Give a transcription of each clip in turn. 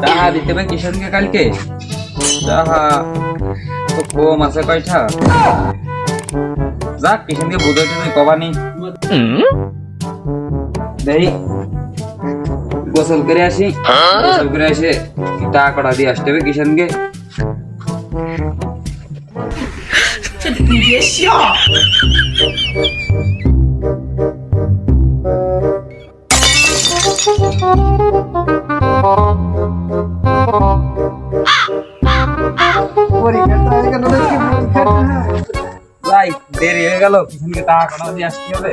টাকা দিতে হবে কিষানকে কালকে। টাকা তো কম আছে কয়টা, যাক কিষানকে বুঝাইতে তুই কবানি দেই। গোসল করে আসি, গোসল করে এসে টাকা কটা দিয়ে আসতে হবে কিষানকে। যাই, দেরি হয়ে গেল, কিষানকে টাকা কটা দিয়ে আসতে হবে।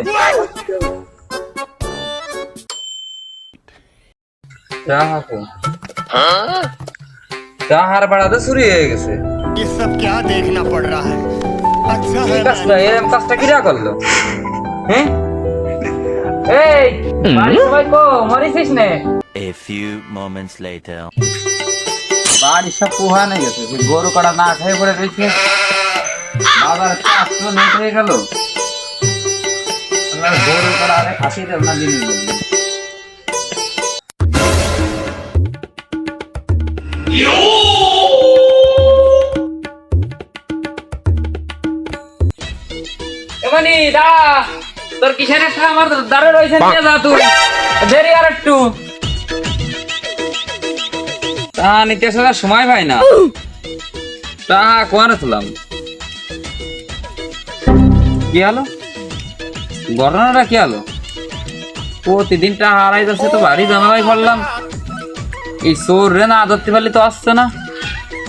টাকার বাড়াতে চুরি হয়ে গেছে। ये सब क्या देखना पड़ रहा है? अच्छा है এরকম কাজটা কিরা করলো? হ্যাঁ, এই বাড়ি সবাই কো মরিছিস নে? A few moments later. বাড়ি সব পুহানে গেছে, গরু কাটা না খেয়ে পড়ে রয়েছে। বাজারে চারশো নেট হয়ে গেল, গরু কাটা আরে খাসি দেব না জিনিস। এমনি দা তোর কিষানের টাকা আমার দাঁড়ে রয়েছে, নিয়ে যা তুই, দেরি আর একটু। তা নিতে আসার সময় পাই না, টাকা কোয়ারে তুলাম। কি হলো ঘটনাটা, কি হলো? প্রতিদিন টাকা হারাই যাচ্ছে, তো বাড়ি জানালাই করলাম। এই চোর রে না ধরতে পারলে তো আসছে না,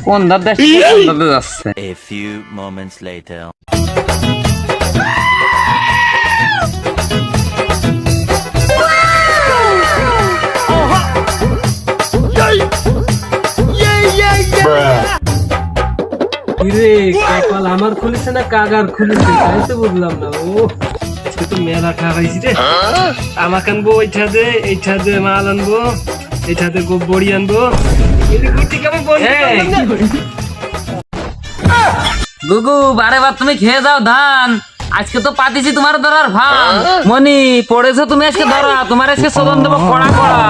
কোন ধার যাচ্ছে। A few moments later. কিরে কপাল আমার খুলেছে না কাগার খুলেছে, তাই তো বুঝলাম না। ও আজকে তো মেলা ঠাকাইছি রে। আমাকে আনবো এইটা দে মাল আনবো, এইটাতে বড়ি আনবো। গুগু বারে বার তুমি খেয়ে যাও ধান, আজকে তো পাতিছি তোমার ধরার ভান। মনি পড়েছো তুমি আজকে ধরা, তোমার আজকে শোধন দেবো কড়া কড়া।